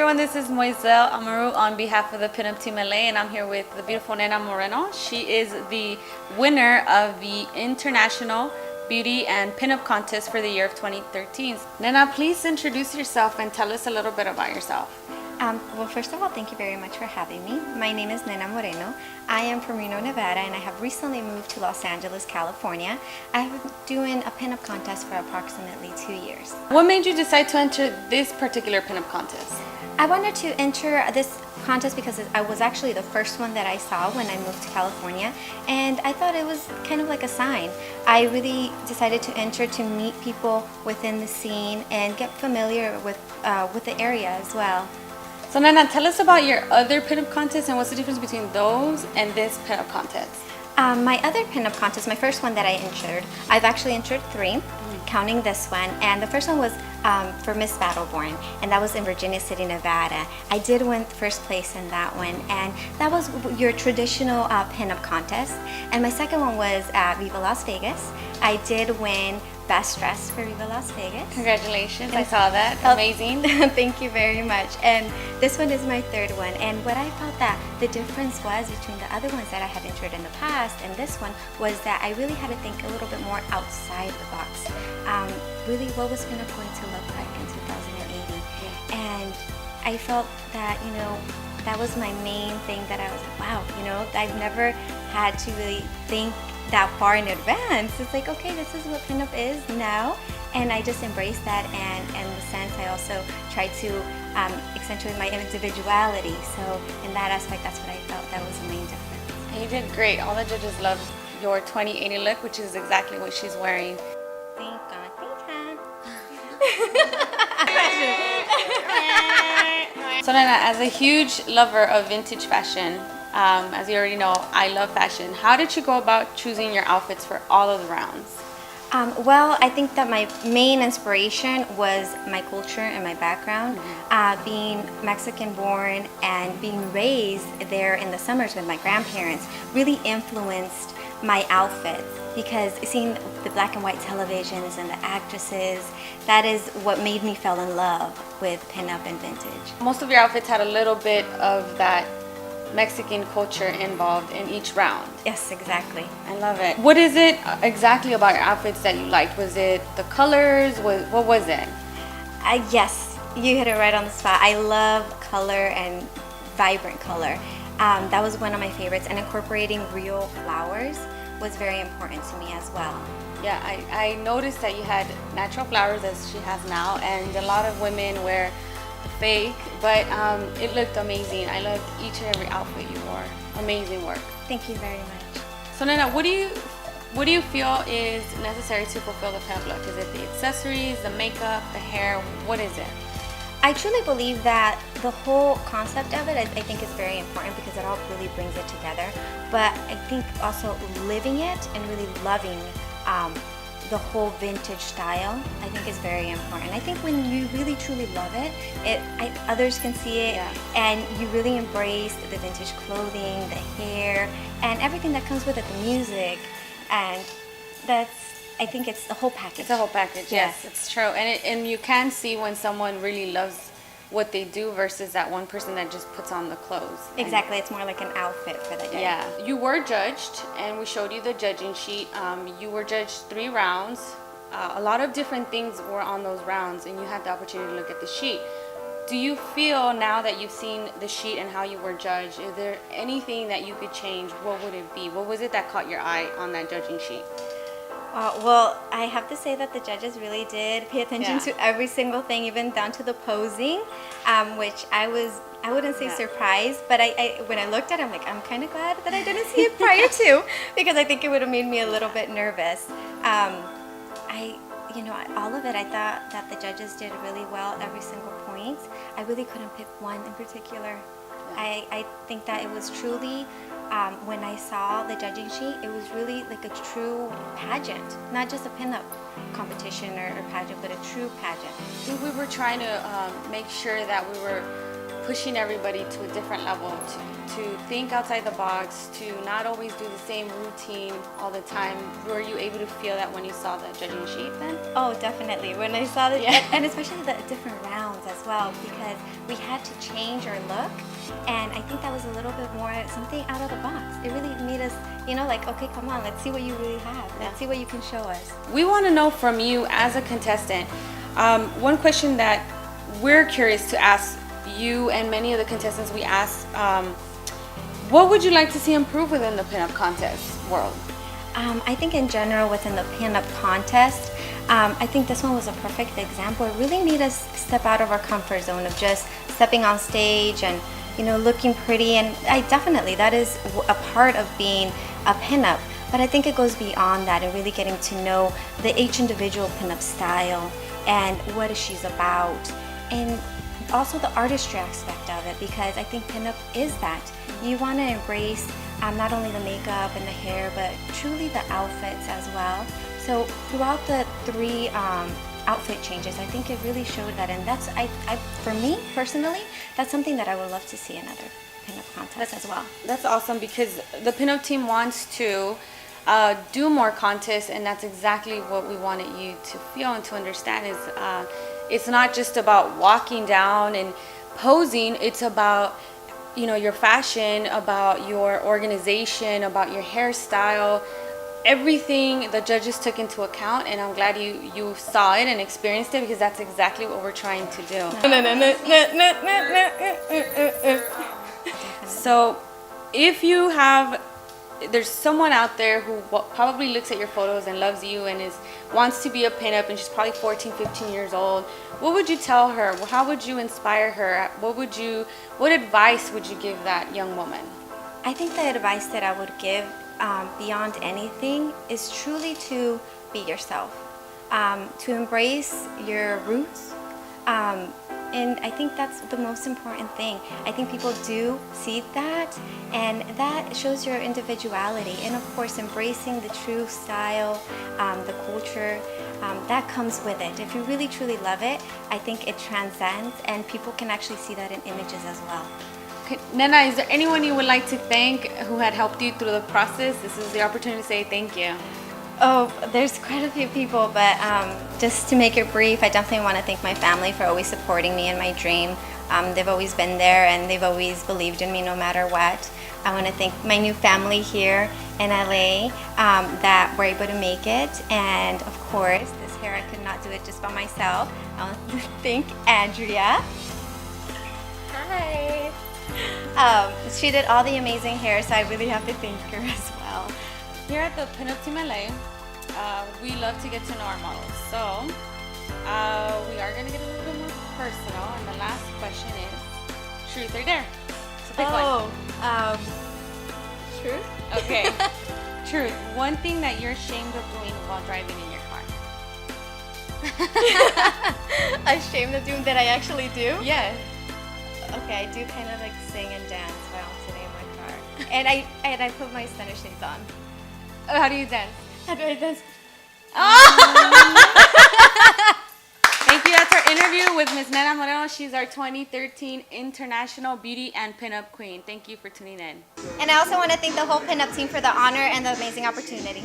everyone, this is Moiselle Amaru on behalf of the Pinup Team LA, and I'm here with the beautiful Nena Moreno. She is the winner of the International Beauty and Pinup Contest for the year of 2013. Nena, please introduce yourself and tell us a little bit about yourself. Well, first of all, thank you very much for having me. My name is Nena Moreno. I am from Reno, Nevada, and I have recently moved to Los Angeles, California. I've been doing a pinup contest for approximately 2 years. What made you decide to enter this particular pinup contest? I wanted to enter this contest because I was actually the first one that I saw when I moved to California, and I thought it was kind of like a sign. I really decided to enter to meet people within the scene and get familiar with the area as well. So Nena, tell us about your other pinup contest and what's the difference between those and this pinup contest? My other pinup contest, my first one that I entered, I've actually entered 3, counting this one, and the first one was for Miss Battleborn, and that was in Virginia City, Nevada. I did win first place in that one, and that was your traditional pinup contest. And my second one was at Viva Las Vegas. I did win Best Dress for Viva Las Vegas. Congratulations, I saw that. Amazing. Thank you very much. And this one is my third one. And what I felt that the difference was between the other ones that I had entered in the past and this one was that I really had to think a little bit more outside the box. Really, what was pinup going to look like in 2080? And I felt that, that was my main thing that I was like, wow, I've never had to really think that far in advance. It's like, okay, this is what pinup is now, and I just embraced that, and in the sense I also tried to accentuate my individuality. So in that aspect, that's what I felt that was the main difference. And you did great. All the judges loved your 2080 look, which is exactly what she's wearing. Thank God. So Nena, as a huge lover of vintage fashion, as you already know, I love fashion. How did you go about choosing your outfits for all of the rounds? Well, I think that my main inspiration was my culture and my background. Being Mexican born and being raised there in the summers with my grandparents really influenced my outfits, because seeing the black and white televisions and the actresses, that is what made me fall in love with pinup and vintage. Most of your outfits had a little bit of that Mexican culture involved in each round. Yes, exactly. I love it. What is it exactly about your outfits that you liked? Was it the colors? What was it? Yes, you hit it right on the spot. I love color and vibrant color. That was one of my favorites, and incorporating real flowers was very important to me as well. Yeah, I noticed that you had natural flowers, as she has now, and a lot of women wear the fake, but it looked amazing. I loved each and every outfit you wore. Amazing work. Thank you very much. So Nena, what do you feel is necessary to fulfill the pinup look? Is it the accessories, the makeup, the hair? What is it? I truly believe that the whole concept of it, I think, is very important because it all really brings it together. But I think also living it and really loving the whole vintage style, I think, is very important. I think when you really truly love it, others can see it, and you really embrace the vintage clothing, the hair, and everything that comes with it, the music, and I think it's the whole package. It's a whole package, yes, it's true. And you can see when someone really loves what they do versus that one person that just puts on the clothes. Exactly, it's more like an outfit for the day. Yeah, you were judged, and we showed you the judging sheet. You were judged 3 rounds. A lot of different things were on those rounds, and you had the opportunity to look at the sheet. Do you feel, now that you've seen the sheet and how you were judged, is there anything that you could change? What would it be? What was it that caught your eye on that judging sheet? Well, I have to say that the judges really did pay attention to every single thing, even down to the posing, which I wouldn't say surprised, but when I looked at it, I'm like, I'm kind of glad that I didn't see it prior to, because I think it would have made me a little bit nervous. All of it, I thought that the judges did really well, every single point. I really couldn't pick one in particular. I think that it was truly, when I saw the judging sheet, it was really like a true pageant, not just a pinup competition or pageant, but a true pageant. I think we were trying to make sure that we were pushing everybody to a different level, to think outside the box, to not always do the same routine all the time. Were you able to feel that when you saw the judging sheet then? Oh, definitely. When I saw the, Yeah. and especially the different rounds as well, because we had to change our look, and I think that was a little bit more something out of the box. It really made us, like, okay, come on, let's see what you really have. Let's see what you can show us. We want to know from you as a contestant, one question that we're curious to ask you and many of the contestants we ask, what would you like to see improve within the pinup contest world? I think in general within the pinup contest, I think this one was a perfect example. It really made us step out of our comfort zone of just stepping on stage and looking pretty, and that is a part of being a pinup. But I think it goes beyond that and really getting to know each individual pinup style and what she's about, and also the artistry aspect of it, because I think pinup is that. You want to embrace not only the makeup and the hair, but truly the outfits as well. So throughout the 3 outfit changes, I think it really showed that, and that's for me personally, that's something that I would love to see in other pinup contests as well. That's awesome, because the pinup team wants to do more contests, and that's exactly what we wanted you to feel and to understand is it's not just about walking down and posing, it's about your fashion, about your organization, about your hairstyle. Everything the judges took into account, and I'm glad you saw it and experienced it, because that's exactly what we're trying to do. So if there's someone out there who probably looks at your photos and loves you and wants to be a pinup, and she's probably 14, 15 years old, what would you tell her? How would you inspire her? What advice would you give that young woman? I think the advice that I would give beyond anything is truly to be yourself, to embrace your roots, and I think that's the most important thing. I think people do see that, and that shows your individuality, and of course embracing the true style, the culture, that comes with it. If you really truly love it, I think it transcends, and people can actually see that in images as well. Okay, Nena, is there anyone you would like to thank who had helped you through the process? This is the opportunity to say thank you. Oh, there's quite a few people, but just to make it brief, I definitely want to thank my family for always supporting me in my dream. They've always been there, and they've always believed in me no matter what. I want to thank my new family here in LA that were able to make it, and of course, this hair, I could not do it just by myself. I want to thank Andrea. Hi. She did all the amazing hair, so I really have to thank her as well. Here at the Pinup Team LA, we love to get to know our models. So we are going to get a little bit more personal. And the last question is, truth or dare? So pick one. Truth? Okay. Truth. One thing that you're ashamed of doing while driving in your car. Ashamed of doing that I actually do? Yes. Okay, I do kind of like sing and dance while I'm sitting in my car. And I put my center shades on. How do you dance? How do I dance? Thank you. That's our interview with Ms. Nena Moreno. She's our 2013 International Beauty and Pinup Queen. Thank you for tuning in. And I also want to thank the whole pinup team for the honor and the amazing opportunity.